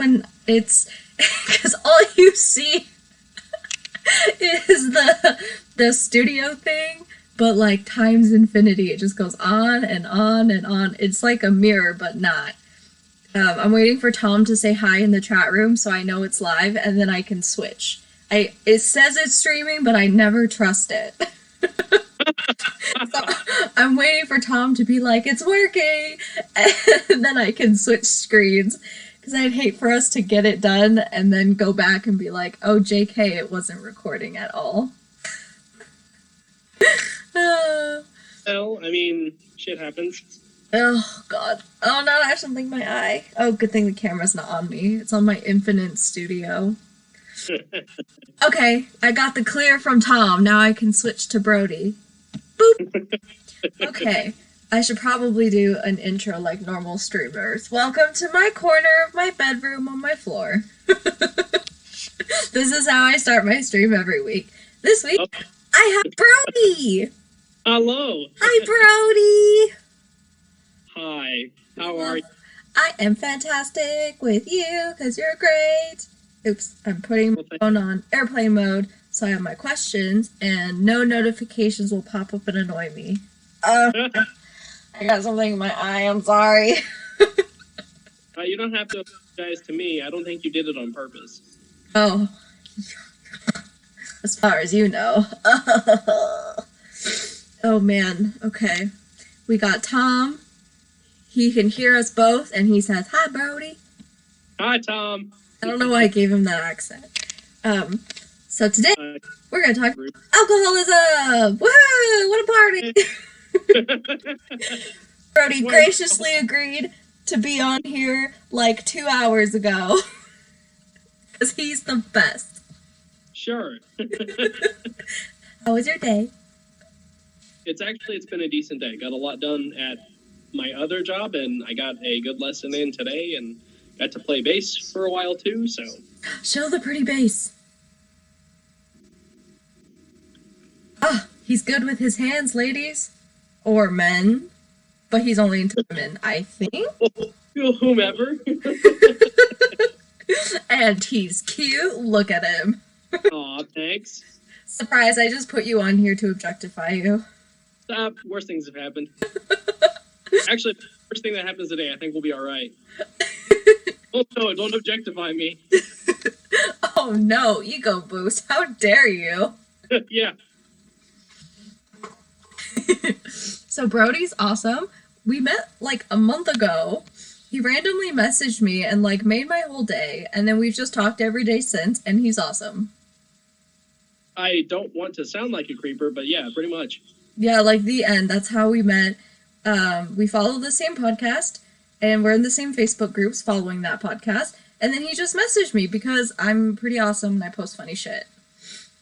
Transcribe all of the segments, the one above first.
when it's because all you see is the studio thing, but like times infinity. It just goes on and on and on. It's like a mirror, but not. I'm waiting for Tom to say hi in the chat room so I know it's live, and then I can switch. It says it's streaming, but I never trust it. So I'm waiting for Tom to be like, it's working, and then I can switch screens. Because I'd hate for us to get it done and then go back and be like, oh, JK, it wasn't recording at all. Well, I mean, shit happens. Oh, God. Oh, no, I have something in my eye. Oh, good thing the camera's not on me. It's on my Infinite Studio. Okay, I got the clear from Tom. Now I can switch to Brody. Boop. Okay, I should probably do an intro like normal streamers. Welcome to my corner of my bedroom on my floor. This is how I start my stream every week. This week, I have Brody. Hello. Hi, Brody. Hi. How are you? I am fantastic with you because you're great. Oops, I'm putting my phone on airplane mode so I have my questions and no notifications will pop up and annoy me. I got something in my eye, I'm sorry. You don't have to apologize to me. I don't think you did it on purpose. Oh. As far as you know. Oh man, okay. We got Tom. He can hear us both and he says, hi Brody. Hi Tom. I don't know why I gave him that accent. So today we're gonna talk alcoholism. Woohoo! What a party! Brody graciously agreed to be on here like 2 hours ago. Because he's the best. Sure. How was your day? It's been a decent day. Got a lot done at my other job, and I got a good lesson in today, and got to play bass for a while too, so. Show the pretty bass. Ah, he's good with his hands, ladies. Or men. But he's only into women, I think. Whomever. And he's cute. Look at him. Aw, thanks. Surprise, I just put you on here to objectify you. Stop. Worst things have happened. Actually, first thing that happens today, I think we'll be alright. Oh no, don't objectify me. Oh no, ego boost. How dare you? Yeah. So Brody's awesome. We met like a month ago. He randomly messaged me and like made my whole day. And then we've just talked every day since, and he's awesome. I don't want to sound like a creeper, but yeah, pretty much. Yeah, like the end. That's how we met. We follow the same podcast. And we're in the same Facebook groups following that podcast. And then he just messaged me because I'm pretty awesome and I post funny shit.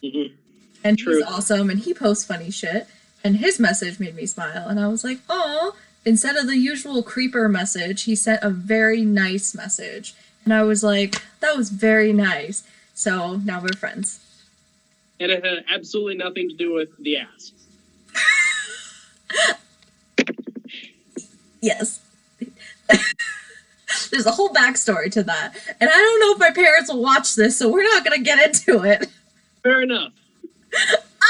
Mm-hmm. And True. He's awesome and he posts funny shit. And his message made me smile. And I was like, oh, instead of the usual creeper message, he sent a very nice message. And I was like, that was very nice. So now we're friends. And it had absolutely nothing to do with the ass. Yes. There's a whole backstory to that. And I don't know if my parents will watch this, so we're not going to get into it. Fair enough.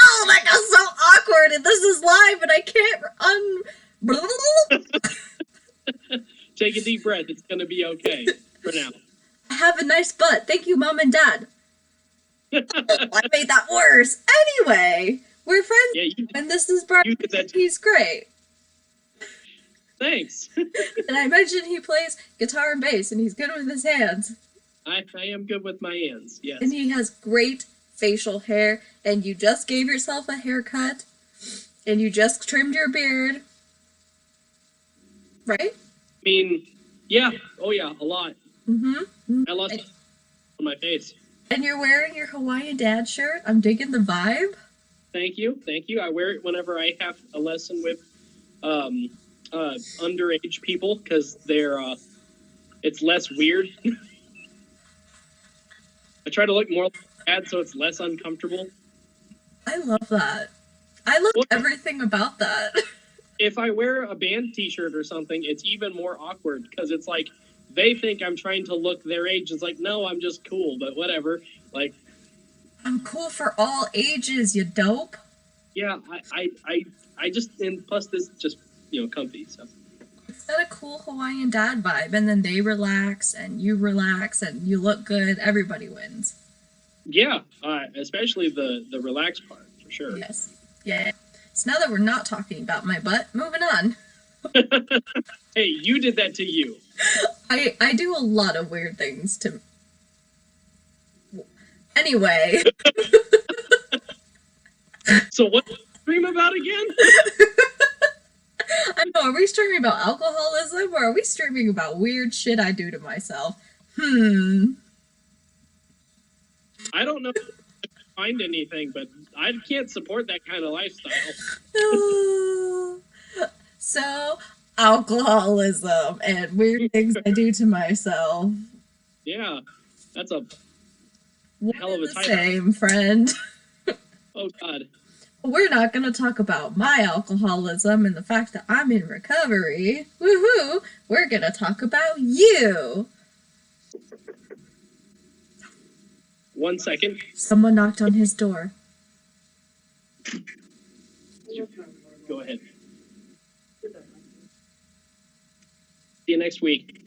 Oh, that got so awkward, and this is live, and I can't Take a deep breath. It's going to be okay for now. I have a nice butt. Thank you, Mom and Dad. Oh, I made that worse. Anyway, we're friends, Yeah, and this is Brian. He's great. Thanks. And I mentioned he plays guitar and bass, and he's good with his hands. I am good with my hands, yes. And he has great facial hair, and you just gave yourself a haircut, and you just trimmed your beard. Right? I mean, yeah. Oh, yeah, a lot. Mm-hmm. I lost on my face. And you're wearing your Hawaiian Dad shirt? I'm digging the vibe. Thank you. I wear it whenever I have a lesson with underage people because they're it's less weird. I try to look more like dad so it's less uncomfortable. I love that. I love everything about that. If I wear a band t-shirt or something, it's even more awkward because it's like they think I'm trying to look their age. It's like, no, I'm just cool, but whatever. Like, I'm cool for all ages, you dope. Yeah, I just, and plus this just, comfy, so. It's got a cool Hawaiian dad vibe, and then they relax, and you relax, and you look good. Everybody wins. Yeah, especially the relaxed part, for sure. Yes. Yeah. So now that we're not talking about my butt, moving on. Hey, you did that to you. I do a lot of weird things to... Anyway. So what do you stream about again? I know, are we streaming about alcoholism, or are we streaming about weird shit I do to myself? I don't know if I can find anything, but I can't support that kind of lifestyle. So, alcoholism and weird things I do to myself. Yeah, that's a hell of a title. Same, friend. Oh, God. We're not going to talk about my alcoholism and the fact that I'm in recovery. Woohoo! We're going to talk about you. 1 second. Someone knocked on his door. Go ahead. See you next week.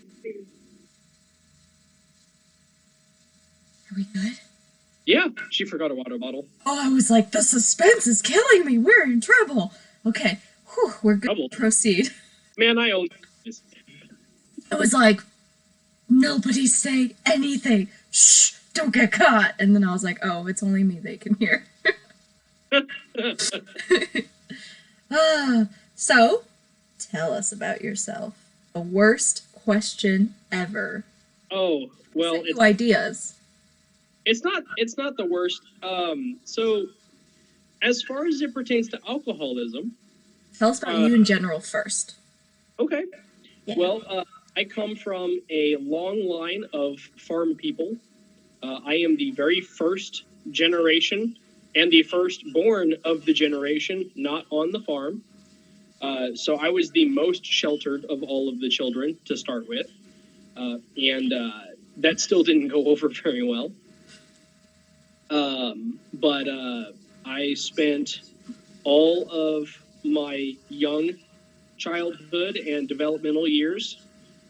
Are we good? Yeah, she forgot a water bottle. Oh, I was like, the suspense is killing me. We're in trouble. Okay, whew, we're good. Trouble. Proceed. Man, I own this. I was like, nobody say anything. Shh, don't get caught. And then I was like, oh, it's only me they can hear. So, tell us about yourself. The worst question ever. Oh, well, it's ideas. It's not the worst. So, as far as it pertains to alcoholism, tell us about you in general first. Okay. Yeah. Well, I come from a long line of farm people. I am the very first generation and the firstborn of the generation not on the farm. So I was the most sheltered of all of the children to start with. And that still didn't go over very well. But I spent all of my young childhood and developmental years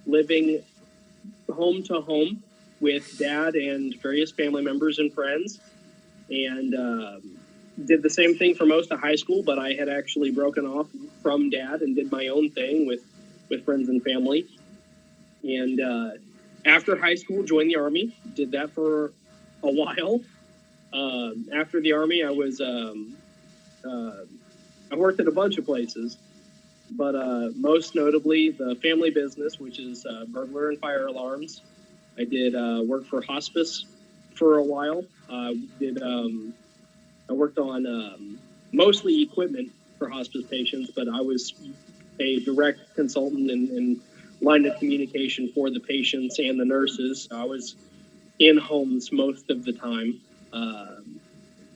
living home to home with dad and various family members and friends, and did the same thing for most of high school, but I had actually broken off from dad and did my own thing with friends and family. And after high school, joined the Army, did that for a while. After the Army, I was I worked at a bunch of places, but most notably the family business, which is burglar and fire alarms. I did work for hospice for a while. I worked on mostly equipment for hospice patients, but I was a direct consultant and line of communication for the patients and the nurses. I was in homes most of the time.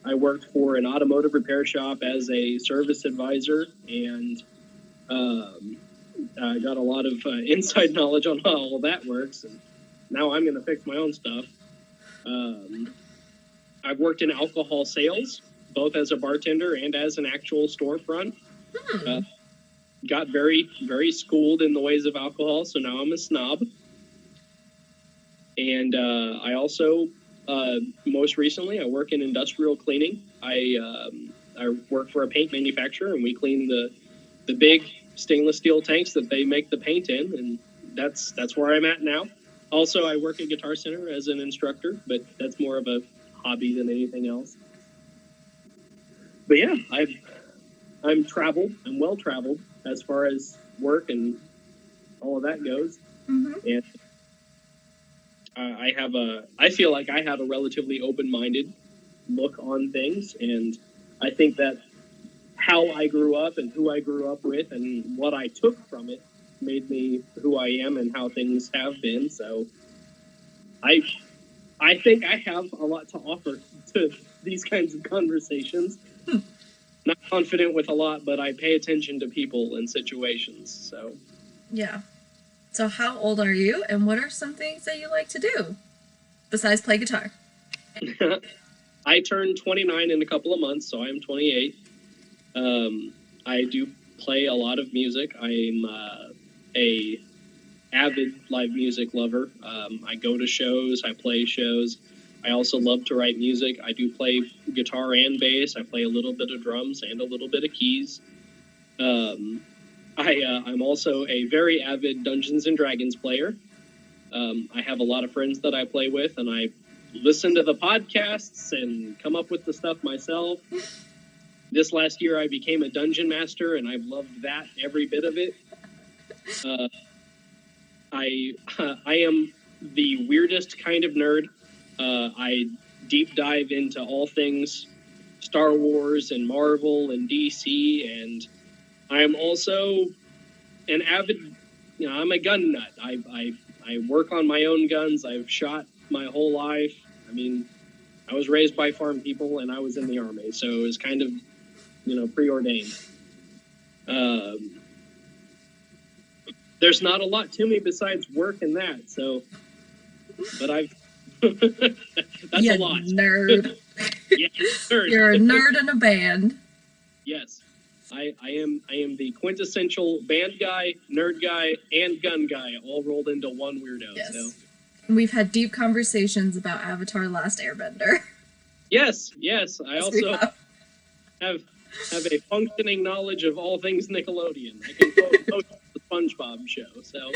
I worked for an automotive repair shop as a service advisor, and I got a lot of inside knowledge on how all that works. And now I'm going to fix my own stuff. I've worked in alcohol sales, both as a bartender and as an actual storefront. Got very, very schooled in the ways of alcohol, so now I'm a snob. And I also, most recently, I work in industrial cleaning. I work for a paint manufacturer, and we clean the big stainless steel tanks that they make the paint in, and that's where I'm at now. Also, I work at Guitar Center as an instructor, but that's more of a hobby than anything else. But yeah, I'm traveled. I'm well traveled as far as work and all of that goes. And I feel like I have a relatively open-minded look on things, and I think that how I grew up and who I grew up with and what I took from it made me who I am and how things have been. So I think I have a lot to offer to these kinds of conversations. Not confident with a lot, but I pay attention to people and situations. So yeah. So how old are you, and what are some things that you like to do besides play guitar? I turned 29 in a couple of months, so I'm 28. I do play a lot of music. I'm a avid live music lover. I go to shows. I play shows. I also love to write music. I do play guitar and bass. I play a little bit of drums and a little bit of keys. I'm also a very avid Dungeons and Dragons player. I have a lot of friends that I play with, and I listen to the podcasts and come up with the stuff myself. This last year, I became a dungeon master, and I've loved that, every bit of it. I am the weirdest kind of nerd. I deep dive into all things Star Wars and Marvel and DC, and I'm also an avid, I'm a gun nut. I work on my own guns. I've shot my whole life. I mean, I was raised by farm people, and I was in the Army, so it was kind of, preordained. There's not a lot to me besides work and that, so, but that's a lot. Nerd. Yeah, nerd. You're a nerd in a band. Yes. I am the quintessential band guy, nerd guy, and gun guy all rolled into one weirdo. Yes. So. We've had deep conversations about Avatar: Last Airbender. Yes. I also have a functioning knowledge of all things Nickelodeon. I can quote the SpongeBob show. So.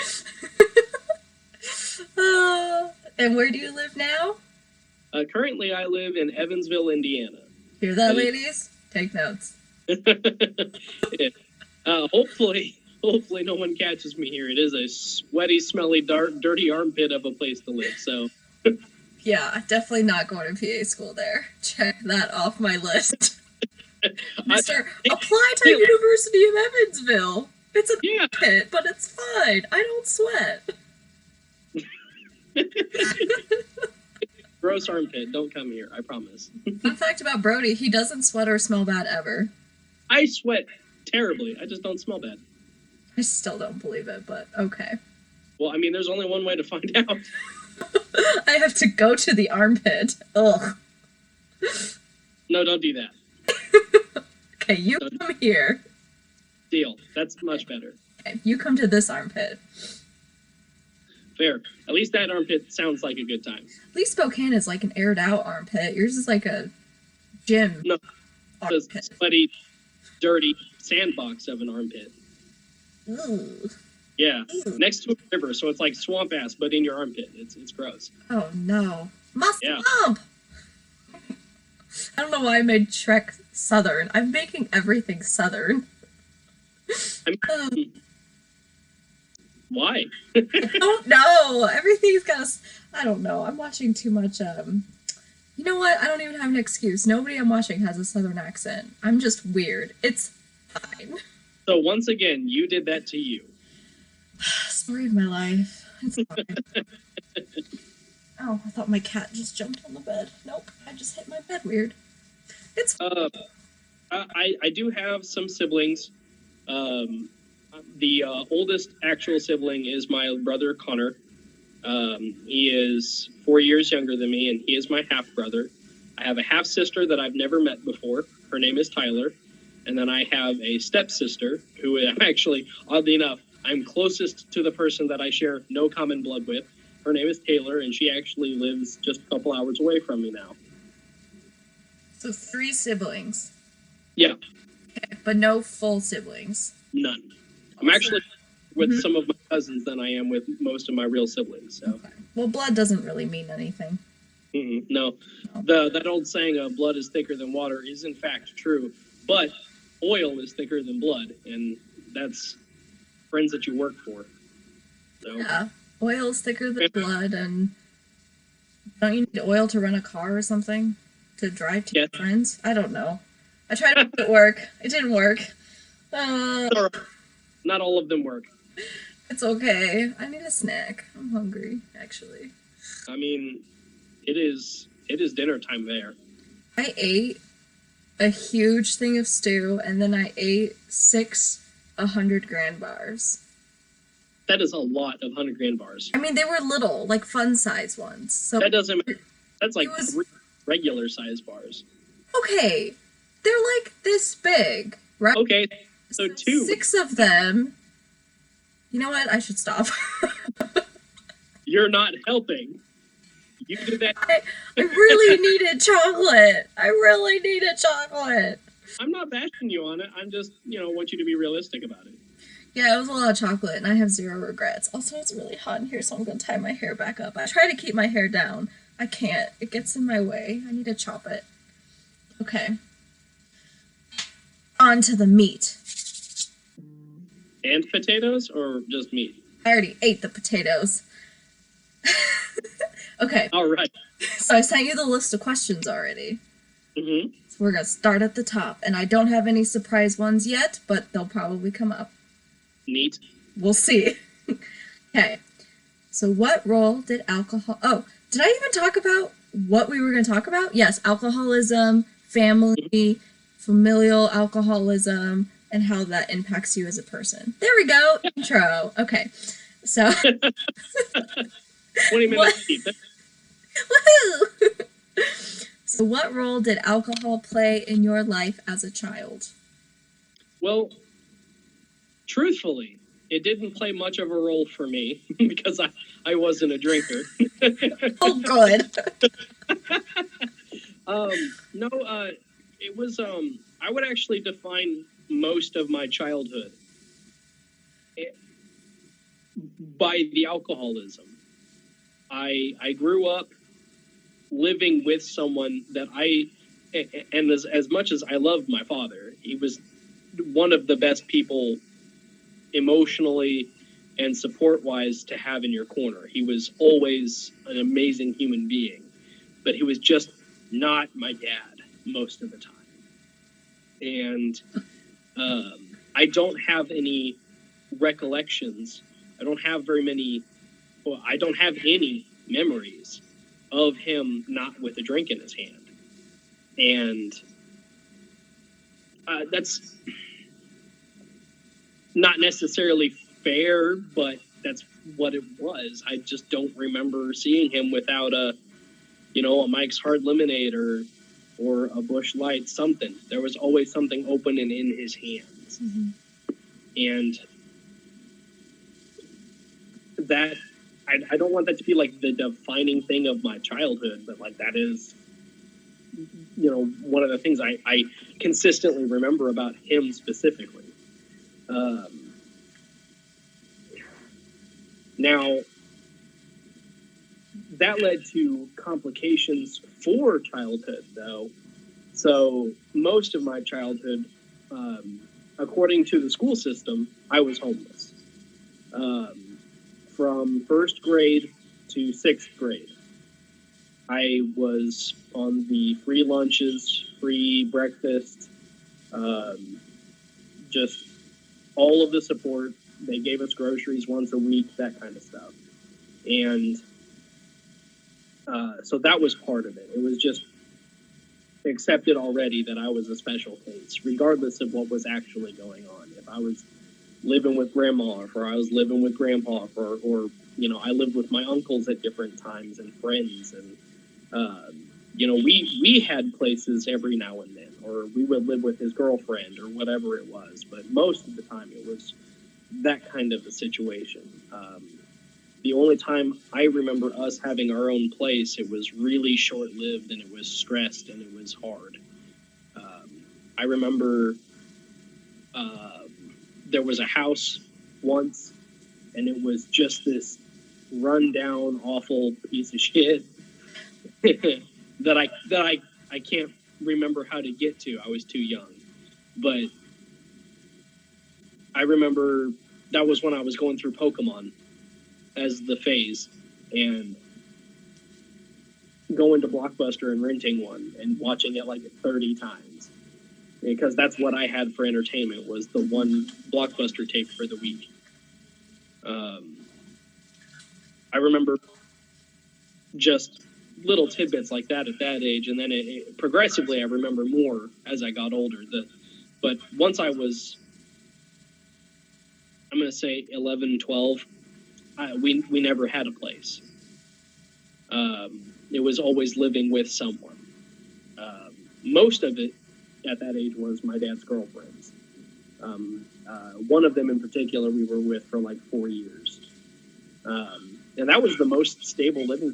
And where do you live now? Currently, I live in Evansville, Indiana. Hear that, ladies? Take notes. Hopefully no one catches me here. It is a sweaty, smelly, dirty armpit of a place to live. So. Yeah, definitely not going to PA school there. Check that off my list. Mr. Apply to University of Evansville. It's a pit, but it's fine. I don't sweat. Gross armpit. Don't come here. I promise. Fun fact about Brody, he doesn't sweat or smell bad ever. I sweat terribly. I just don't smell bad. I still don't believe it, but okay. Well, I mean, there's only one way to find out. I have to go to the armpit. Ugh. No, don't do that. Okay, you come here. Deal. That's much better. Okay, you come to this armpit. Fair. At least that armpit sounds like a good time. At least Spokane is like an aired out armpit. Yours is like a gym. No, it's a sweaty, dirty sandbox of an armpit. Ooh. Yeah, next to a river, so it's like swamp ass, but in your armpit. It's gross. Oh no, my swamp! I don't know why I made Shrek Southern. I'm making everything Southern. Why? I don't know. Everything's got I don't know. I'm watching too much. You know what? I don't even have an excuse. Nobody I'm watching has a Southern accent. I'm just weird. It's fine. So once again, you did that to you. Story of my life. It's fine. Oh, I thought my cat just jumped on the bed. Nope, I just hit my bed weird. It's fine. I do have some siblings. The oldest actual sibling is my brother Connor. He is 4 years younger than me, and he is my half brother. I have a half sister that I've never met before. Her name is Tyler. And then I have a stepsister who actually, oddly enough, I'm closest to the person that I share no common blood with. Her name is Taylor, and she actually lives just a couple hours away from me now. So 3 siblings. Yeah. Okay, but no full siblings. None. I'm actually with some of my cousins than I am with most of my real siblings. So. Okay. Well, blood doesn't really mean anything. No. That old saying, blood is thicker than water, is in fact true. But oil is thicker than blood, and that's friends that you work for. So. Yeah, oil is thicker than blood, and don't you need oil to run a car or something? To drive to your friends? I don't know. I tried to make it work. It didn't work. Not all of them work. It's okay. I need a snack. I'm hungry, actually. I mean, it is dinner time there. I ate a huge thing of stew, and then I ate 6 100-gram bars. That is a lot of 100 gram bars. I mean, they were little, like fun size ones. So that doesn't matter. That's like was, 3 regular size bars. Okay, they're like this big, right? Okay, so 2. 6 of them. You know what? I should stop. You're not helping. You did that. I really needed chocolate. I really needed chocolate. I'm not bashing you on it. I'm just, want you to be realistic about it. Yeah, it was a lot of chocolate, and I have 0 regrets. Also, it's really hot in here, so I'm going to tie my hair back up. I try to keep my hair down. I can't. It gets in my way. I need to chop it. Okay. On to the meat. And potatoes, or just meat? I already ate the potatoes. Okay. All right. So I sent you the list of questions already. Mm-hmm. So we're going to start at the top. And I don't have any surprise ones yet, but they'll probably come up. Neat. We'll see. Okay. So what role did alcohol... Oh, did I even talk about what we were going to talk about? Yes, alcoholism, family, familial alcoholism, and how that impacts you as a person. There we go. Intro. Okay. So... 20 minutes deep. Woohoo! So what role did alcohol play in your life as a child? Well, truthfully, it didn't play much of a role for me because I wasn't a drinker. Oh, good. No, it was, I would actually define most of my childhood by the alcoholism. I grew up living with someone that and as much as I loved my father, he was one of the best people emotionally and support-wise to have in your corner. He was always an amazing human being, but he was just not my dad most of the time. And I don't have any recollections. I don't have I don't have any memories of him not with a drink in his hand. And that's not necessarily fair, but that's what it was. I just don't remember seeing him without a Mike's Hard Lemonade or a Busch Light, something. There was always something open and in his hands. Mm-hmm. And that, I don't want that to be like the defining thing of my childhood, but like that is, one of the things I consistently remember about him specifically. Now, that led to complications for childhood, though. So most of my childhood, according to the school system, I was homeless. From 1st grade to 6th grade, I was on the free lunches, free breakfast, just all of the support. They gave us groceries once a week, that kind of stuff. And so that was part of it. It was just accepted already that I was a special case, regardless of what was actually going on. If I was living with grandma, or I was living with grandpa, or I lived with my uncles at different times and friends, and we had places every now and then, or we would live with his girlfriend or whatever it was. But most of the time, it was that kind of a situation. The only time I remember us having our own place, it was really short-lived, and it was stressed, and it was hard. I remember there was a house once, and it was just this run-down, awful piece of shit that I can't remember how to get to. I was too young. But I remember that was when I was going through Pokemon as the phase, and going to Blockbuster and renting one and watching it like 30 times, because that's what I had for entertainment, was the one Blockbuster tape for the week. I remember just little tidbits like that at that age, and then progressively I remember more as I got older. But once I was, I'm going to say 11, 12, we never had a place. It was always living with someone. Most of it at that age was my dad's girlfriends. One of them in particular we were with for like 4 years. And that was the most stable living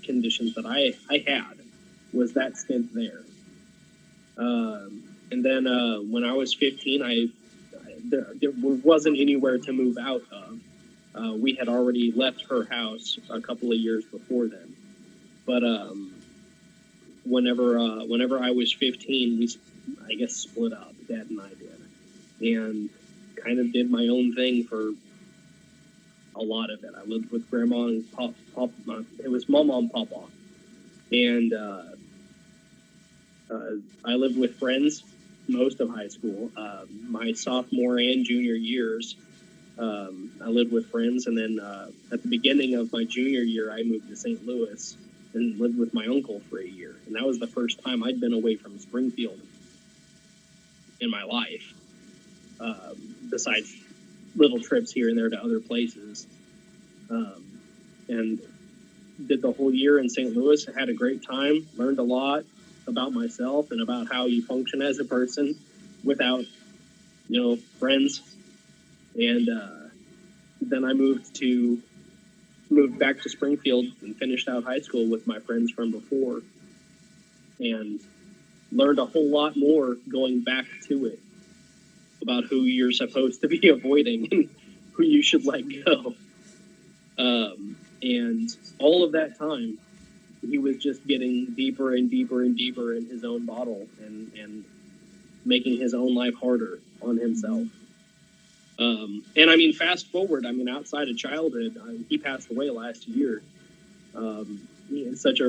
conditions that I had, was that stint there. And then when I was 15, there wasn't anywhere to move out of. We had already left her house a couple of years before then. But whenever I was 15, we, I guess, split up. Dad and I did, and kind of did my own thing for a lot of it. I lived with Grandma and it was Mama and Papa, and I lived with friends most of high school. My sophomore and junior years, I lived with friends, and then at the beginning of my junior year, I moved to St. Louis and lived with my uncle for a year. And that was the first time I'd been away from Springfield in my life, besides little trips here and there to other places. And did the whole year in St. Louis. I had a great time, learned a lot about myself and about how you function as a person without, friends. And then I moved back to Springfield and finished out high school with my friends from before, and learned a whole lot more going back to it about who you're supposed to be avoiding and who you should let go. And all of that time, he was just getting deeper and deeper and deeper in his own bottle and making his own life harder on himself. And I mean, fast forward, outside of childhood, he passed away last year. It's such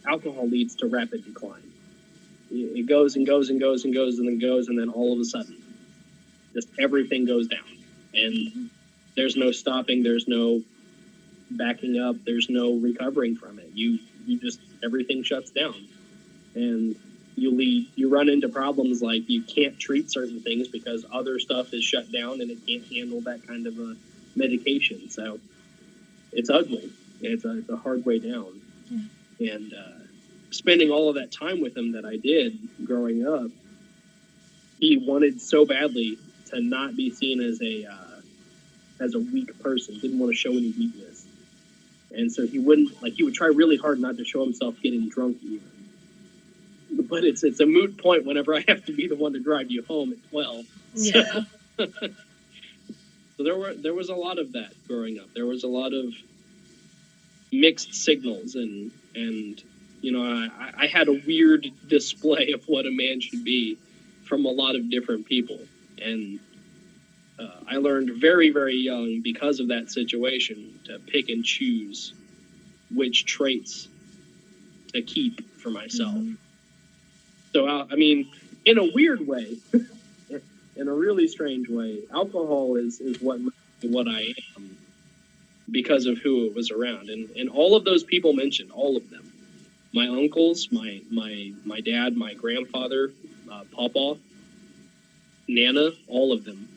alcohol leads to rapid decline. It goes and goes and goes and goes and then goes, and then all of a sudden, just everything goes down. And there's no stopping, there's no backing up, there's no recovering from it. You just, everything shuts down. And you run into problems like you can't treat certain things because other stuff is shut down and it can't handle that kind of a medication. So it's ugly. It's a hard way down. And spending all of that time with him that I did growing up, he wanted so badly to not be seen as a weak person. Didn't want to show any weakness. And so he would try really hard not to show himself getting drunk even. But it's a moot point whenever I have to be the one to drive you home at 12. Yeah. So there was a lot of that growing up. There was a lot of mixed signals, and I had a weird display of what a man should be from a lot of different people. And I learned very, very young, because of that situation, to pick and choose which traits to keep for myself. Mm-hmm. So, in a weird way, in a really strange way, alcohol is what I am because of who it was around. And all of those people mentioned, all of them. My uncles, my dad, my grandfather, Papa, Nana, all of them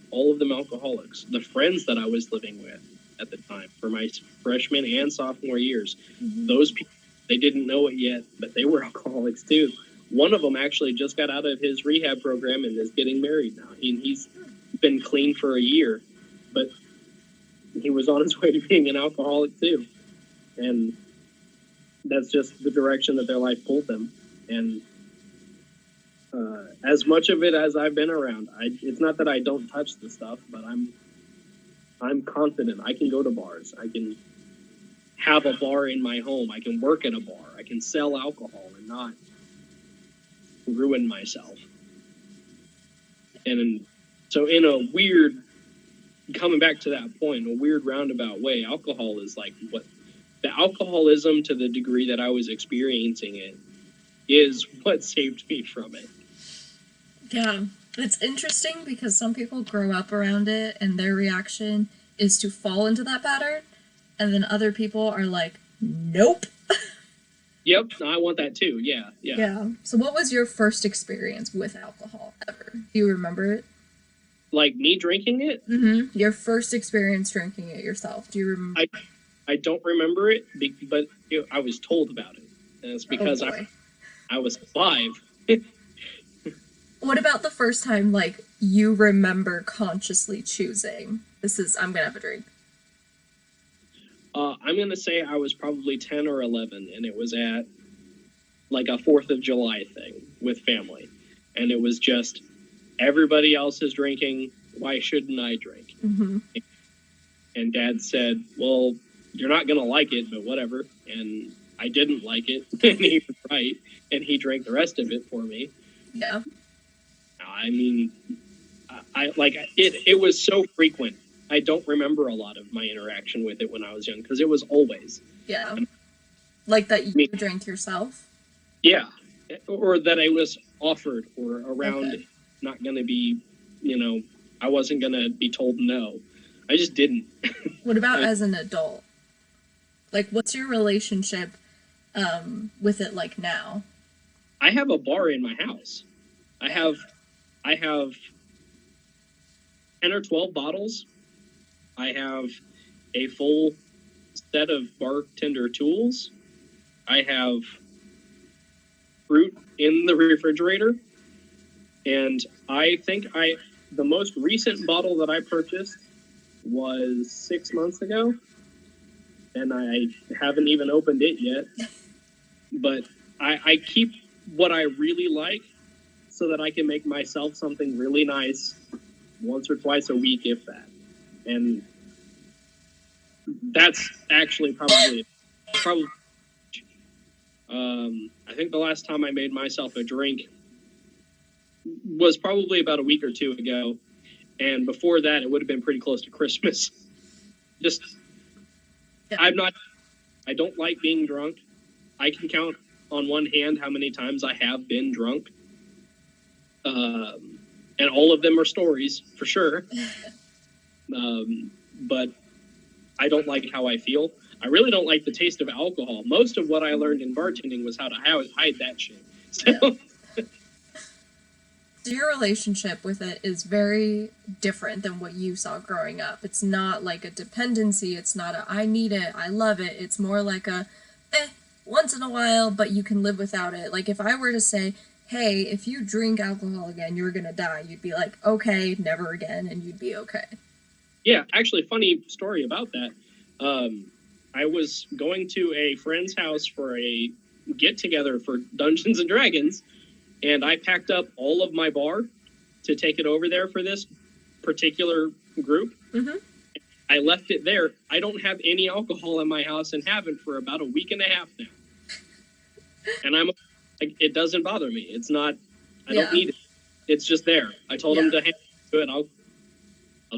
alcoholics. The friends that I was living with at the time for my freshman and sophomore years, mm-hmm. Those people, they didn't know it yet, but they were alcoholics too. One of them actually just got out of his rehab program and is getting married now. He's been clean for a year, but he was on his way to being an alcoholic too. And that's just the direction that their life pulled them. And as much of it as I've been around, it's not that I don't touch the stuff, but I'm confident. I can go to bars. I can have a bar in my home. I can work at a bar. I can sell alcohol and not ruin myself. And so in a weird, coming back to that point, in a weird roundabout way, alcohol is like what the alcoholism, to the degree that I was experiencing it, is what saved me from it. Yeah, it's interesting because some people grow up around it and their reaction is to fall into that pattern, and then other people are like, nope. Yep, I want that too. Yeah. So what was your first experience with alcohol ever? Do you remember it? Like me drinking it? Mm-hmm. Your first experience drinking it yourself. Do you remember? I don't remember it, but I was told about it. And it's because I was 5. What about the first time, like, you remember consciously choosing, I'm gonna have a drink? I'm going to say I was probably 10 or 11, and it was at like a 4th of July thing with family. And it was just, everybody else is drinking, why shouldn't I drink? Mm-hmm. And Dad said, well, you're not going to like it, but whatever. And I didn't like it, and he was right, and he drank the rest of it for me. Yeah. I mean, I like it was so frequent. I don't remember a lot of my interaction with it when I was young, because it was always. Yeah. Like that you drank yourself? Yeah. Or that I was offered or around. Okay. Not going to be, I wasn't going to be told no. I just didn't. What about as an adult? Like, what's your relationship with it like now? I have a bar in my house. I have 10 or 12 bottles. I have a full set of bartender tools. I have fruit in the refrigerator. And I think the most recent bottle that I purchased was 6 months ago. And I haven't even opened it yet. But I keep what I really like so that I can make myself something really nice once or twice a week, if that. And that's actually probably I think the last time I made myself a drink was probably about a week or 2 ago. And before that, it would have been pretty close to Christmas. Just, yeah. I don't like being drunk. I can count on one hand how many times I have been drunk. And all of them are stories, for sure. But I don't like how I feel. I really don't like the taste of alcohol. Most of what I learned in bartending was how to hide that shit. So, yeah. So your relationship with it is very different than what you saw growing up. It's not like a dependency. It's not a, I need it, I love it. It's more like a, once in a while, but you can live without it. Like if I were to say, hey, if you drink alcohol again, you're going to die, you'd be like, okay, never again, and you'd be okay. Yeah, actually, funny story about that. I was going to a friend's house for a get-together for Dungeons & Dragons, and I packed up all of my bar to take it over there for this particular group. Mm-hmm. I left it there. I don't have any alcohol in my house and haven't for about a week and a half now. And I'm like, it doesn't bother me. It's not, I don't need it. It's just there. I told him to hand it to it. I'll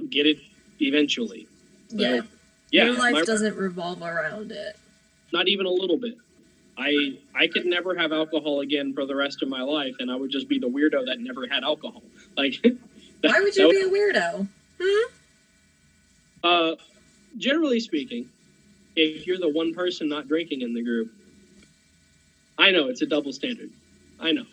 get it eventually. So, your life doesn't revolve around it. Not even a little bit. I could never have alcohol again for the rest of my life, and I would just be the weirdo that never had alcohol. Like, why would you be a weirdo? Generally speaking, if you're the one person not drinking in the group, I know it's a double standard. I know.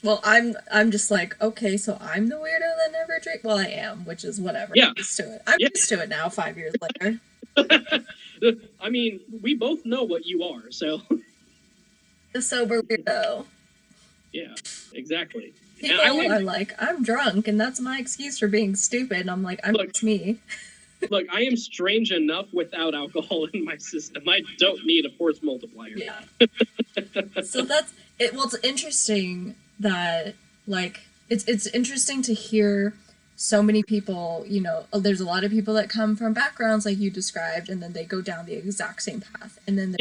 Well, I'm just like, okay, so I'm the weirdo that never drink. Well, I am, which is whatever. Yeah. I'm used to it. I'm used to it now, 5 years later. I mean, we both know what you are, so. The sober weirdo. Yeah, exactly. People are like, I'm drunk, and that's my excuse for being stupid. And I'm like, it's me. Look, I am strange enough without alcohol in my system. I don't need a force multiplier. Yeah. So that's it. Well, it's interesting that, like, it's interesting to hear so many people, you know, there's a lot of people that come from backgrounds like you described, and then they go down the exact same path. And then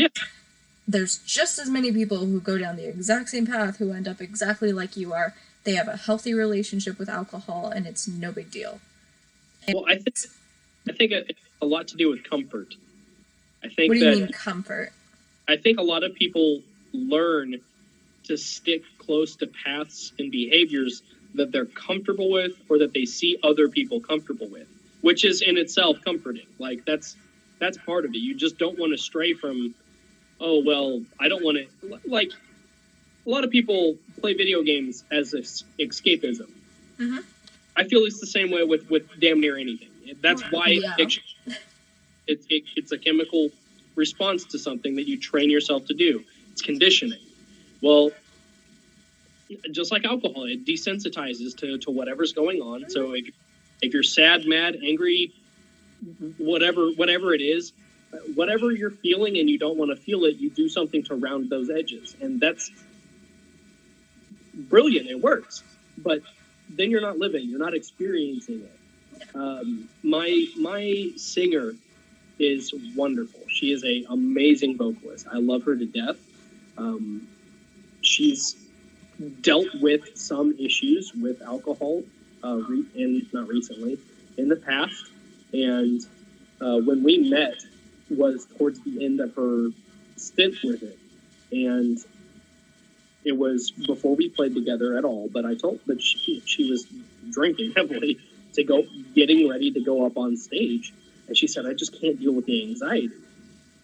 there's just as many people who go down the exact same path who end up exactly like you are. They have a healthy relationship with alcohol, and it's no big deal. Well, I think it's a lot to do with comfort. I think. What do you mean comfort? I think a lot of people learn to stick close to paths and behaviors that they're comfortable with or that they see other people comfortable with, which is in itself comforting. Like that's part of it. You just don't want to stray from, oh, well, I don't want to, like, a lot of people play video games as escapism. Mm-hmm. I feel it's the same way with damn near anything. That's why addiction, it's a chemical response to something that you train yourself to do. It's conditioning. Well, just like alcohol, it desensitizes to whatever's going on. Mm-hmm. So if you're sad, mad, angry, whatever it is, whatever you're feeling and you don't want to feel it, you do something to round those edges. And that's brilliant. It works. But then you're not living. You're not experiencing it. My singer is wonderful. She is an amazing vocalist. I love her to death. She's dealt with some issues with alcohol, not recently, in the past. And when we met was towards the end of her stint with it. And it was before we played together at all, but I told that she was drinking heavily getting ready to go up on stage. And she said, I just can't deal with the anxiety.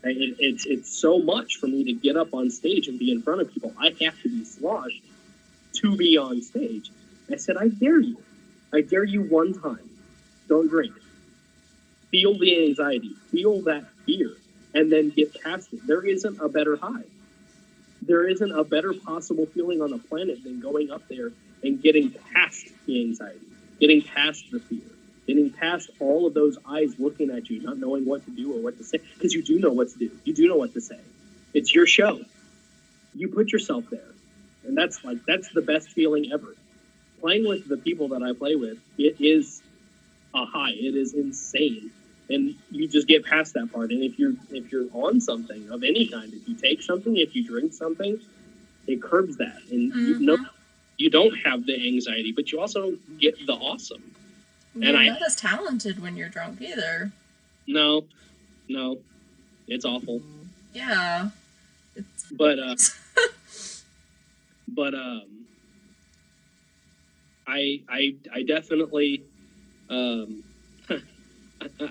It's so much for me to get up on stage and be in front of people. I have to be sloshed to be on stage. I said, I dare you. I dare you one time. Don't drink. Feel the anxiety. Feel that fear. And then get past it. There isn't a better high. There isn't a better possible feeling on the planet than going up there and getting past the anxiety, getting past the fear, getting past all of those eyes looking at you, not knowing what to do or what to say, because you do know what to do. You do know what to say. It's your show. You put yourself there. And that's the best feeling ever. Playing with the people that I play with, it is a high. It is insane. And you just get past that part. And if you're on something of any kind, if you take something, if you drink something, it curbs that. And mm-hmm. you don't have the anxiety, but you also get the awesome. You're not as talented when you're drunk either. No, it's awful. Yeah. I definitely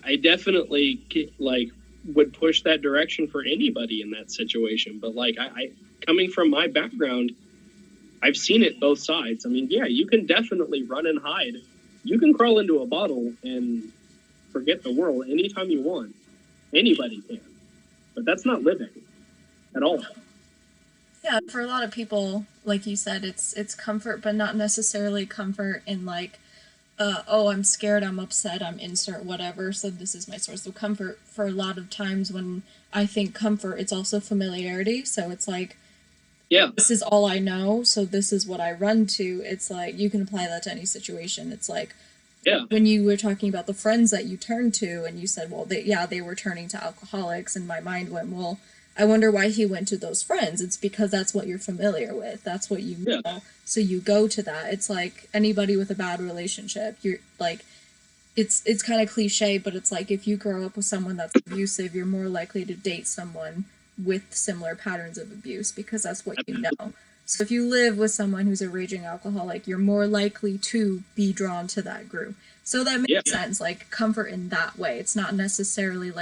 I definitely would push that direction for anybody in that situation. But I coming from my background, I've seen it both sides. I mean, yeah, you can definitely run and hide. You can crawl into a bottle and forget the world anytime you want. Anybody can. But that's not living at all. Yeah, for a lot of people, like you said, it's comfort, but not necessarily comfort in I'm scared, I'm upset, I'm insert whatever, so this is my source of comfort. For a lot of times when I think comfort, it's also familiarity, so it's this is all I know, so this is what I run to. It's you can apply that to any situation. It's when you were talking about the friends that you turned to, and you said, well, they were turning to alcoholics, and my mind went, well, I wonder why he went to those friends. It's because that's what you're familiar with. That's what you know. Yeah. So you go to that. It's like anybody with a bad relationship. You're it's kind of cliche, but it's if you grow up with someone that's abusive, you're more likely to date someone with similar patterns of abuse because that's what you know. So if you live with someone who's a raging alcoholic, you're more likely to be drawn to that group. So that makes sense, comfort in that way. It's not necessarily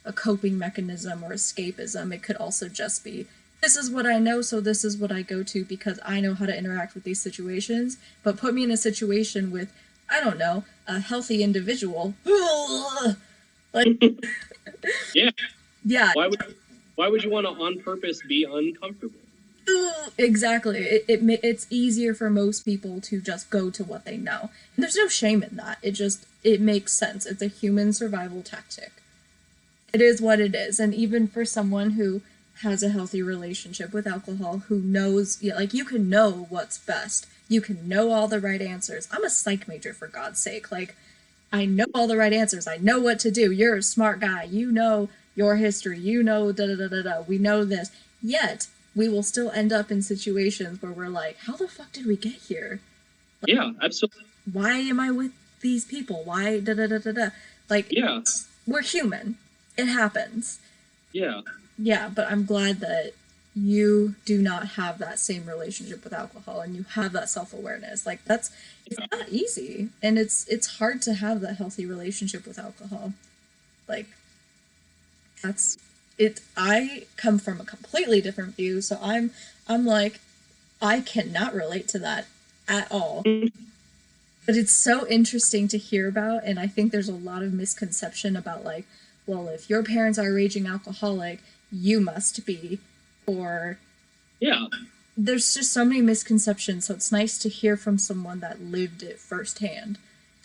a coping mechanism or escapism. It could also just be, this is what I know, so this is what I go to because I know how to interact with these situations. But put me in a situation with, I don't know, a healthy individual. Yeah. Yeah. Why would you want to on purpose be uncomfortable? Exactly. It's easier for most people to just go to what they know. And there's no shame in that. It makes sense. It's a human survival tactic. It is what it is. And even for someone who has a healthy relationship with alcohol, who knows, you can know what's best. You can know all the right answers. I'm a psych major, for God's sake. I know all the right answers. I know what to do. You're a smart guy. You know your history. You know da-da-da-da-da. We know this. Yet, we will still end up in situations where we're how the fuck did we get here? Yeah, absolutely. Why am I with these people? Why da-da-da-da-da? We're human. It happens. Yeah. Yeah, but I'm glad that you do not have that same relationship with alcohol and you have that self-awareness. It's not easy. And it's hard to have that healthy relationship with alcohol. That's it. I come from a completely different view, so I'm I cannot relate to that at all. But it's so interesting to hear about, and I think there's a lot of misconception about, like, well, if your parents are a raging alcoholic, you must be, or Yeah. There's just so many misconceptions, so it's nice to hear from someone that lived it firsthand.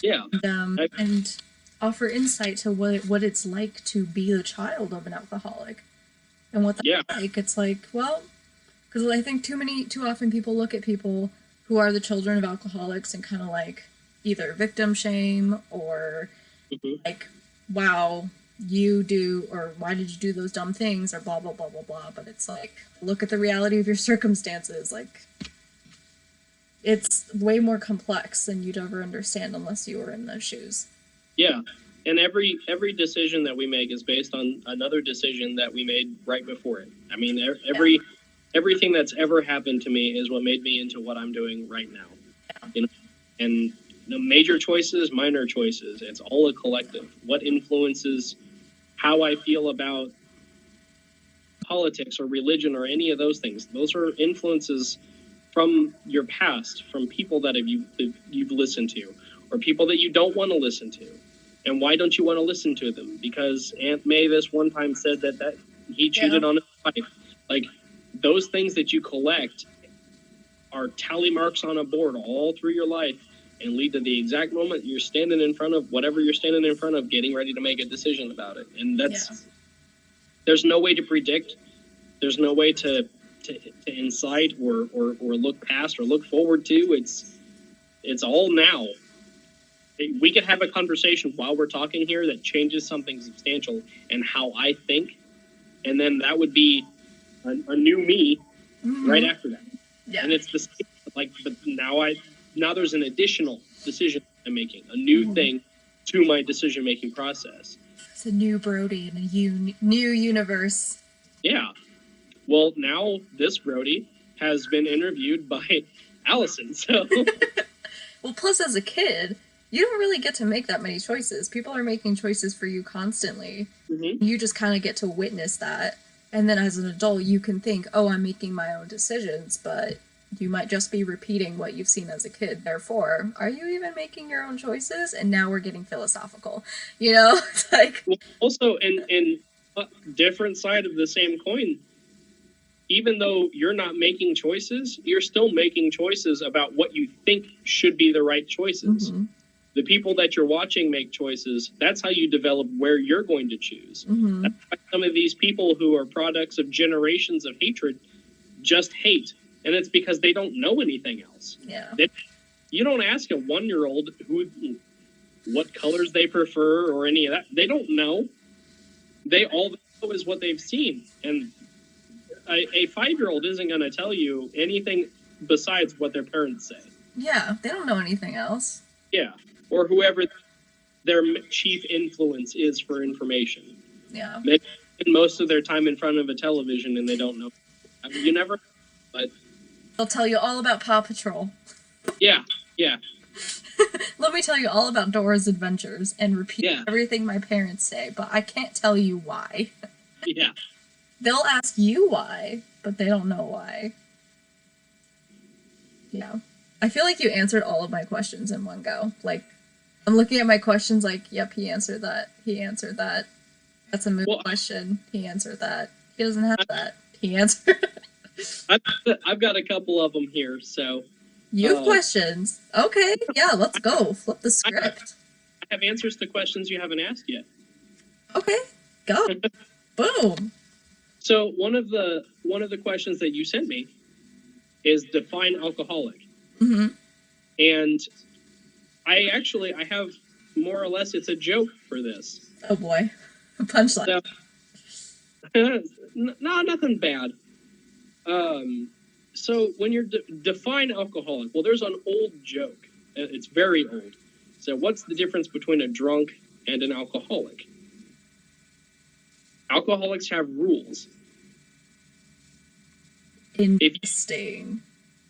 Yeah. And offer insight to what it's like to be the child of an alcoholic. And what that's like. It's like, well, because I think too often people look at people who are the children of alcoholics and kind of like either victim shame or like, wow, you do, or why did you do those dumb things, or blah, blah, blah, blah, blah. But it's like, look at the reality of your circumstances. Like, it's way more complex than you'd ever understand unless you were in those shoes. Yeah. And every decision that we make is based on another decision that we made right before it. I mean, everything that's ever happened to me is what made me into what I'm doing right now. Yeah. You know, and the major choices, minor choices, it's all a collective. What influences how I feel about politics or religion or any of those things? Those are influences from your past, from people that you've listened to, or people that you don't want to listen to. And why don't you want to listen to them? Because Aunt May this one time said that he cheated on his wife. Like, those things that you collect are tally marks on a board all through your life and lead to the exact moment you're standing in front of whatever you're standing in front of, getting ready to make a decision about it. And there's no way to predict. There's no way to incite or look past or look forward to. It's all now. We could have a conversation while we're talking here that changes something substantial in how I think, and then that would be a new me right after that. Yeah. And it's the same, like, but now there's an additional decision I'm making, a new thing to my decision making process. It's a new Brody in a new universe. Yeah. Well, now this Brody has been interviewed by Allison, so. Well, plus as a kid, you don't really get to make that many choices. People are making choices for you constantly. Mm-hmm. You just kind of get to witness that. And then as an adult, you can think, oh, I'm making my own decisions, but you might just be repeating what you've seen as a kid. Therefore, are you even making your own choices? And now we're getting philosophical. You know? It's like... Well, also, in a different side of the same coin, even though you're not making choices, you're still making choices about what you think should be the right choices. Mm-hmm. The people that you're watching make choices. That's how you develop where you're going to choose. Mm-hmm. That's why some of these people who are products of generations of hatred just hate. And it's because they don't know anything else. Yeah. You don't ask a 1-year-old what colors they prefer or any of that. They don't know. All they know is what they've seen. And a 5-year-old isn't going to tell you anything besides what their parents say. Yeah, they don't know anything else. Yeah, or whoever their chief influence is for information. Yeah. They spend most of their time in front of a television and they don't know. I mean, you never, but... They'll tell you all about Paw Patrol. Yeah. Let me tell you all about Dora's Adventures and repeat everything my parents say, but I can't tell you why. Yeah. They'll ask you why, but they don't know why. Yeah. I feel like you answered all of my questions in one go. Like, I'm looking at my questions like, yep, he answered that. He answered that. That's a mood question. He answered that. He doesn't have that. He answered I've got a couple of them here, so... You have questions. Okay, yeah, let's go. Flip the script. I have answers to questions you haven't asked yet. Okay, go. Boom. So one of the questions that you sent me is define alcoholic. Mm-hmm. And I have more or less, it's a joke for this. Oh boy. Punchline. So, no, nothing bad. So when you're define alcoholic, well, there's an old joke. It's very old. So what's the difference between a drunk and an alcoholic? Alcoholics have rules. Interesting.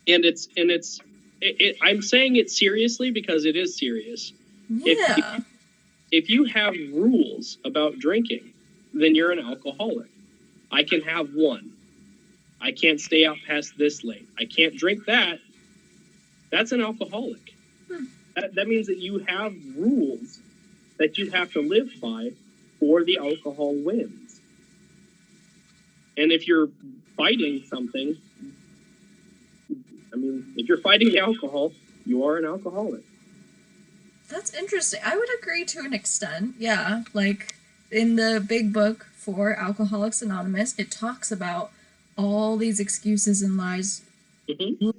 I'm saying it seriously because it is serious. Yeah. If you have rules about drinking, then you're an alcoholic. I can have one. I can't stay out past this late. I can't drink that. That's an alcoholic. That means that you have rules that you have to live by, or the alcohol wins. And if you're fighting something, I mean, if you're fighting the alcohol, you are an alcoholic. That's interesting. I would agree to an extent. Yeah, like in the big book for Alcoholics Anonymous, it talks about all these excuses and lies,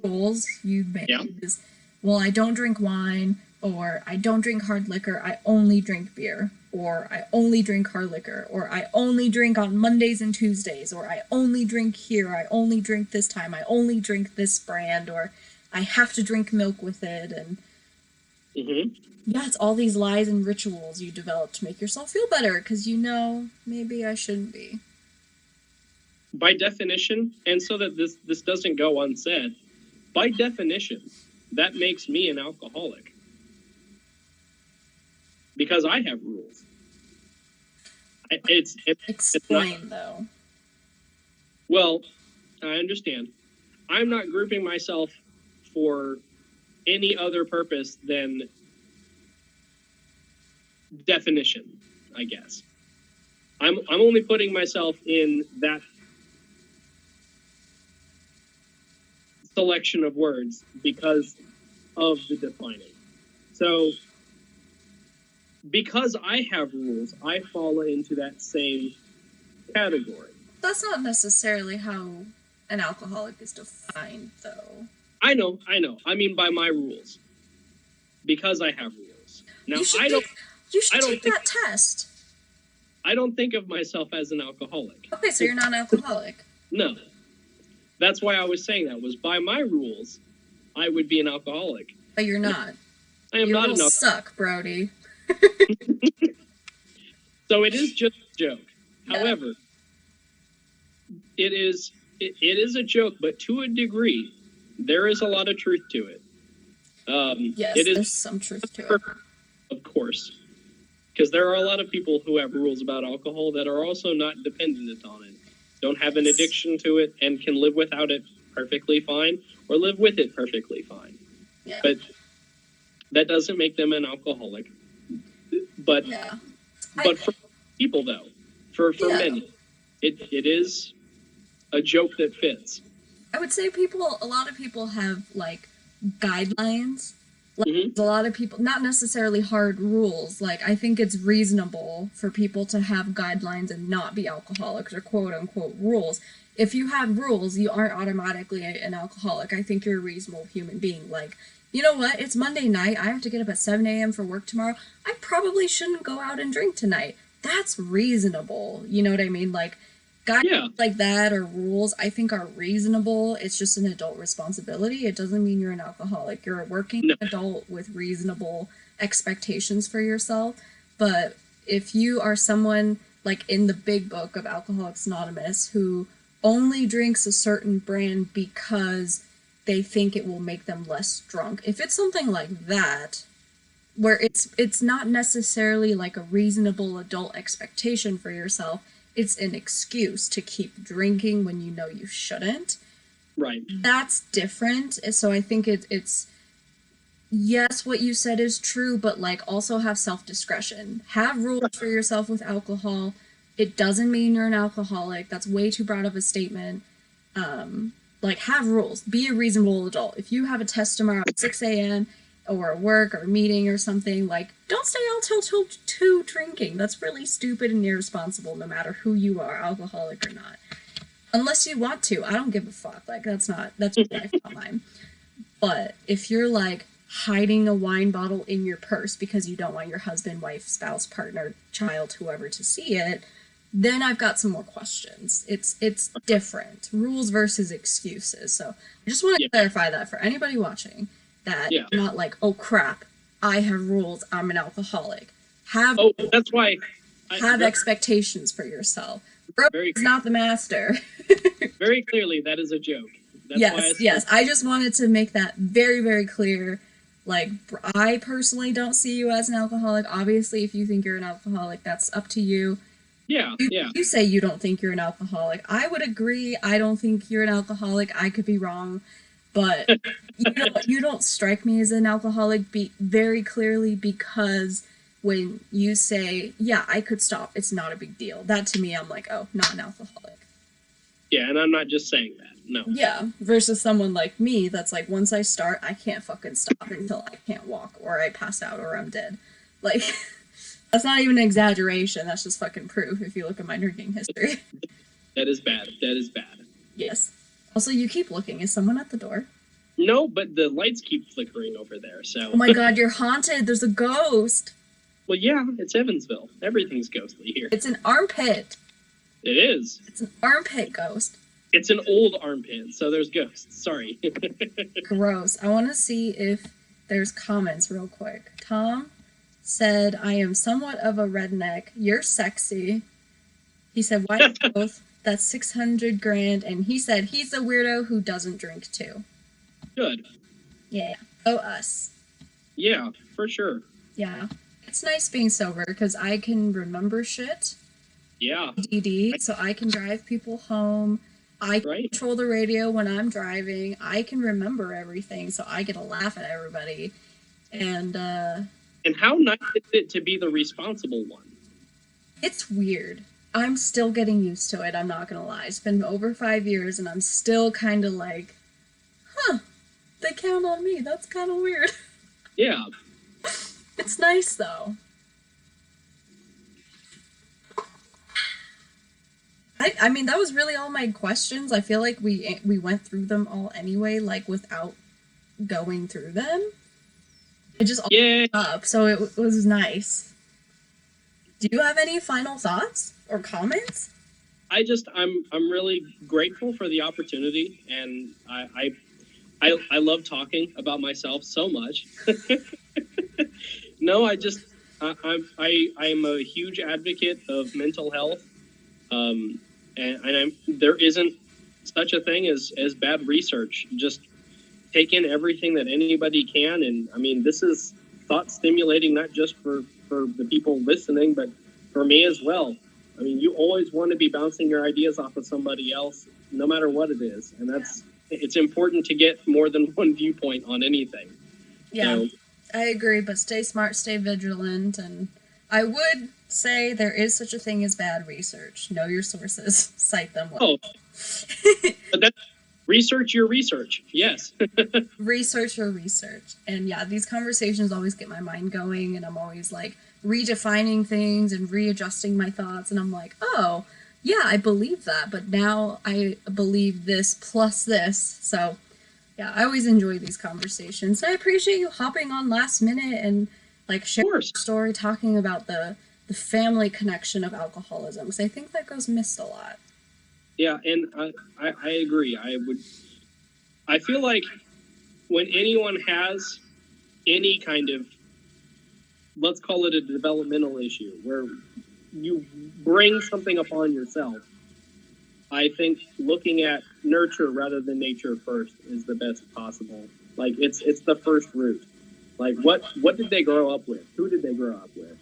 rules you make. Yeah. Well, I don't drink wine, or I don't drink hard liquor, I only drink beer, or I only drink hard liquor, or I only drink on Mondays and Tuesdays, or I only drink here, I only drink this time, I only drink this brand, or I have to drink milk with it, and yeah, it's all these lies and rituals you develop to make yourself feel better, because maybe I shouldn't be. By definition, and so that this doesn't go unsaid, by definition, that makes me an alcoholic. Because I have rules. Explain, though. Well, I understand. I'm not grouping myself for any other purpose than definition, I guess. I'm only putting myself in that selection of words because of the defining. So, because I have rules, I fall into that same category. That's not necessarily how an alcoholic is defined, though. I know. I mean, by my rules. Because I have rules. Now, You should take that test. I don't think of myself as an alcoholic. Okay, so you're not an alcoholic. No. That's why I was saying that, was by my rules, I would be an alcoholic. But you're not. I am not an alcoholic. You suck, Brody. So it is just a joke. Yeah. However, it is a joke, but to a degree, there is a lot of truth to it. Yes, there's some truth to it. Of course. Because there are a lot of people who have rules about alcohol that are also not dependent on it. Don't have an addiction to it and can live without it perfectly fine, or live with it perfectly fine. Yeah. But that doesn't make them an alcoholic. But for people, though, for many, it is a joke that fits. I would say a lot of people have, like, guidelines. Like, there's a lot of people, not necessarily hard rules. Like, I think it's reasonable for people to have guidelines and not be alcoholics, or quote-unquote rules. If you have rules, you aren't automatically an alcoholic. I think you're a reasonable human being. Like, you know what? It's Monday night. I have to get up at 7 a.m. for work tomorrow. I probably shouldn't go out and drink tonight. That's reasonable. You know what I mean? Like, guidelines like that, or rules, I think are reasonable. It's just an adult responsibility. It doesn't mean you're an alcoholic. You're a working adult with reasonable expectations for yourself. But if you are someone, like in the big book of Alcoholics Anonymous, who only drinks a certain brand because they think it will make them less drunk, if it's something like that, where it's not necessarily like a reasonable adult expectation for yourself, it's an excuse to keep drinking when you know you shouldn't. Right. That's different. So I think it's yes, what you said is true, but like also have self-discretion. Have rules for yourself with alcohol. It doesn't mean you're an alcoholic. That's way too broad of a statement. Like, have rules. Be a reasonable adult. If you have a test tomorrow at 6 a.m. or work or meeting or something, like, don't stay out till 2 drinking. That's really stupid and irresponsible, no matter who you are, alcoholic or not. Unless you want to. I don't give a fuck. Like, that's my life, not mine. But if you're, like, hiding a wine bottle in your purse because you don't want your husband, wife, spouse, partner, child, whoever to see it, then I've got some more questions. It's different. Rules versus excuses. So I just want to clarify that for anybody watching, that you're not like, oh crap, I have rules, I'm an alcoholic. That's why have expectations for yourself. It's not the master. Very clearly, that is a joke. That's yes. I just wanted to make that very, very clear. Like, I personally don't see you as an alcoholic. Obviously, if you think you're an alcoholic, that's up to you. You say you don't think you're an alcoholic. I would agree. I don't think you're an alcoholic. I could be wrong. but you don't strike me as an alcoholic very clearly, because when you say, yeah, I could stop, it's not a big deal. That to me, I'm like, oh, not an alcoholic. Yeah, and I'm not just saying that. No. Yeah, versus someone like me that's like, once I start, I can't fucking stop until I can't walk or I pass out or I'm dead. Like, that's not even an exaggeration. That's just fucking proof if you look at my drinking history. That is bad. That is bad. Yes. Also, you keep looking. Is someone at the door? No, but the lights keep flickering over there, so... Oh my god, you're haunted. There's a ghost. Well, yeah, it's Evansville. Everything's ghostly here. It's an armpit. It is. It's an armpit ghost. It's an old armpit, so there's ghosts. Sorry. Gross. I want to see if there's comments real quick. Tom said, I am somewhat of a redneck. You're sexy. He said, why both? That's 600 grand. And he said he's a weirdo who doesn't drink too. Good. Yeah. Oh, us. Yeah, for sure. Yeah. It's nice being sober because I can remember shit. Yeah. DD, so I can drive people home. I can control the radio when I'm driving. I can remember everything, so I get to laugh at everybody. And how nice is it to be the responsible one? It's weird. I'm still getting used to it, I'm not gonna lie. It's been over 5 years, and I'm still kind of like, huh, they count on me. That's kind of weird. Yeah. It's nice, though. I mean, that was really all my questions. I feel like we went through them all anyway, like, without going through them. It just all up, so it was nice. Do you have any final thoughts or comments? I'm really grateful for the opportunity, and I love talking about myself so much. No, I'm a huge advocate of mental health. And there isn't such a thing as bad research. Just take in everything that anybody can. And I mean, this is thought stimulating, not just for the people listening, but for me as well. I mean, you always want to be bouncing your ideas off of somebody else, no matter what it is. And it's important to get more than one viewpoint on anything. Yeah, so, I agree, but stay smart, stay vigilant, and I would say there is such a thing as bad research. Know your sources, cite them well. Oh, but that's research your research. Yes. Research your research. And yeah, these conversations always get my mind going, and I'm always like redefining things and readjusting my thoughts, and I'm like, oh, yeah, I believe that, but now I believe this plus this. So yeah, I always enjoy these conversations. And I appreciate you hopping on last minute and like sharing your story, talking about the family connection of alcoholism, because I think that goes missed a lot. Yeah, and I agree. I feel like when anyone has any kind of, let's call it a developmental issue, where you bring something upon yourself, I think looking at nurture rather than nature first is the best possible. Like, it's the first root. Like, what did they grow up with? Who did they grow up with?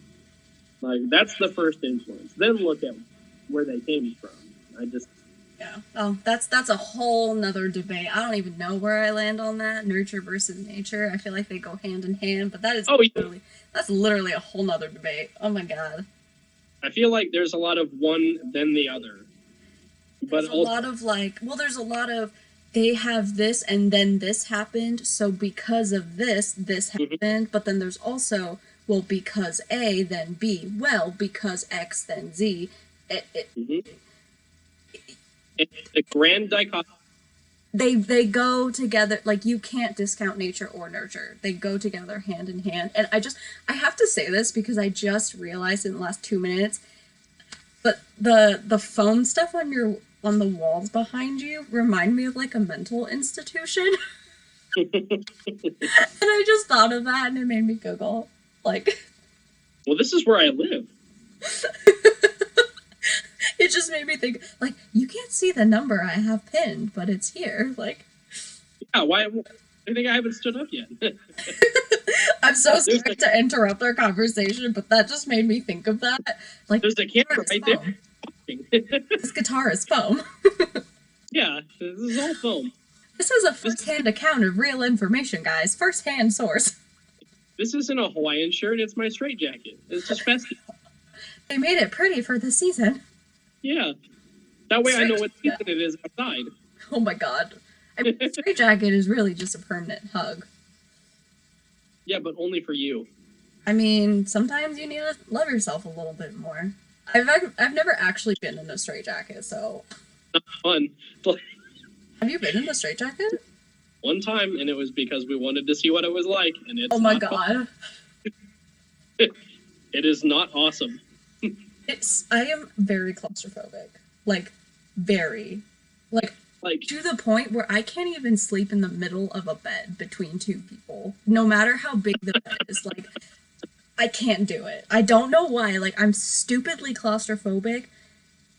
Like, that's the first influence. Then look at where they came from. Yeah. Oh, that's a whole nother debate. I don't even know where I land on that. Nurture versus nature. I feel like they go hand in hand, but that is that's literally a whole nother debate. Oh my god. I feel like there's a lot of one then the other. There's a lot of like, well, there's a lot of they have this and then this happened, so because of this happened, but then there's also, well, because A, then B, well, because X, then Z. It's the grand dichotomy. They go together, like, you can't discount nature or nurture. They go together hand in hand. And I have to say this because I just realized in the last 2 minutes, but the foam stuff on the walls behind you remind me of like a mental institution. And I just thought of that and it made me giggle. Like, well, this is where I live. It just made me think, like, you can't see the number I have pinned, but it's here. Like, yeah, why? I think I haven't stood up yet. I'm so sorry to interrupt our conversation, but that just made me think of that. Like, there's a camera right there. This guitar is foam. Yeah, this is all foam. This is a first-hand account of real information, guys. First-hand source. This isn't a Hawaiian shirt, it's my straitjacket. It's just festive. They made it pretty for the season. Yeah. That way I know what season it is outside. Oh my god. I mean, straitjacket is really just a permanent hug. Yeah, but only for you. I mean, sometimes you need to love yourself a little bit more. I've never actually been in a straitjacket, so... Not fun. But have you been in a straitjacket? One time, and it was because we wanted to see what it was like, and it's oh my god. It is not awesome. I am very claustrophobic. Like, very. Like, to the point where I can't even sleep in the middle of a bed between two people. No matter how big the bed is. Like, I can't do it. I don't know why. Like, I'm stupidly claustrophobic,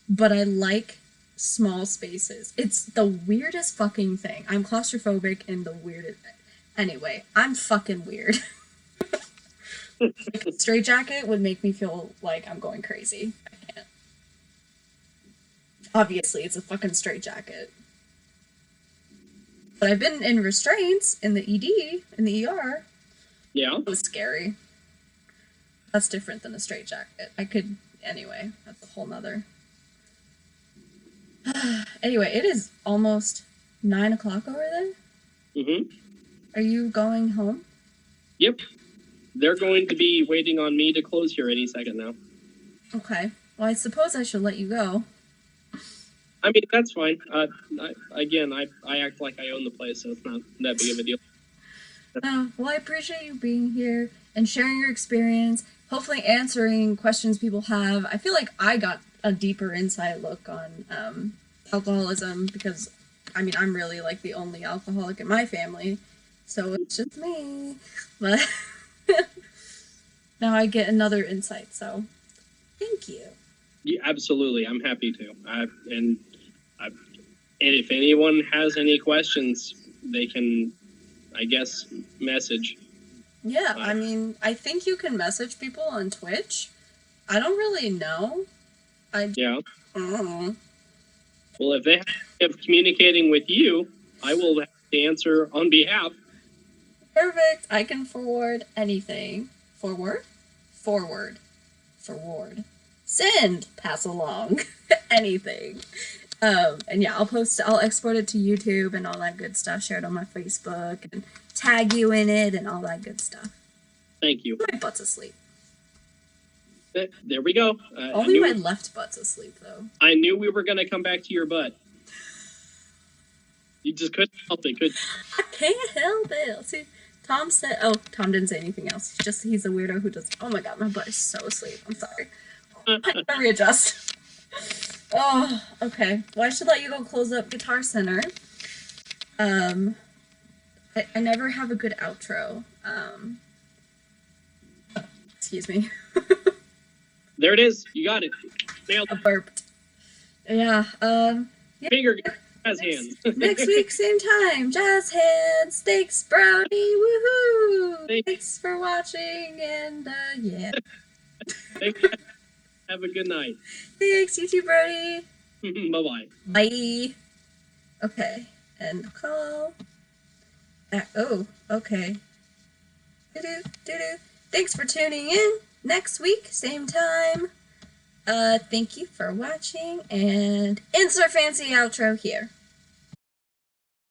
but I like small spaces. It's the weirdest fucking thing. I'm claustrophobic in the weirdest... Anyway, I'm fucking weird. Like, a straitjacket would make me feel like I'm going crazy. I can't. Obviously, it's a fucking straitjacket. But I've been in restraints in the ED, in the ER. Yeah. It was scary. That's different than a straitjacket. I could... Anyway, that's a whole nother... Anyway, it is almost 9 o'clock over there. Mm-hmm. Are you going home? Yep. They're going to be waiting on me to close here any second now. Okay. Well, I suppose I should let you go. I mean, that's fine. I act like I own the place, so it's not that big of a deal. Well, I appreciate you being here and sharing your experience, hopefully answering questions people have. I feel like I got a deeper inside look on alcoholism because, I mean, I'm really like the only alcoholic in my family, so it's just me. But now I get another insight, so thank you. Yeah, absolutely. I'm happy to. And if anyone has any questions, they can, I guess, message. Yeah, I mean, I think you can message people on Twitch. I don't really know. Yeah. Mm. Well, if they have communicating with you, I will have to answer on behalf. Perfect. I can forward anything. Forward. Send. Pass along. Anything. And yeah, I'll export it to YouTube and all that good stuff. Share it on my Facebook and tag you in it and all that good stuff. Thank you. My butt's asleep. There we go. Only my left butt's asleep, though. I knew we were going to come back to your butt. You just couldn't help it, could you? I can't help it. See, Tom said... Oh, Tom didn't say anything else. He's a weirdo who does... Oh my god, my butt is so asleep. I'm sorry. I gotta readjust. Oh, okay. Well, I should let you go close up Guitar Center. I never have a good outro. Excuse me. There it is. You got it. Nailed it. I burped. Yeah, yeah. Finger jazz hands. Next week, same time. Jazz hands. Thanks, Brownie. Woohoo! Thanks for watching, and, yeah. Thanks. Have a good night. Thanks, you too, Brody. Bye-bye. Bye. Okay, end call. Oh, okay. Doo-doo. Thanks for tuning in. Next week, same time. Thank you for watching, and insert fancy outro here.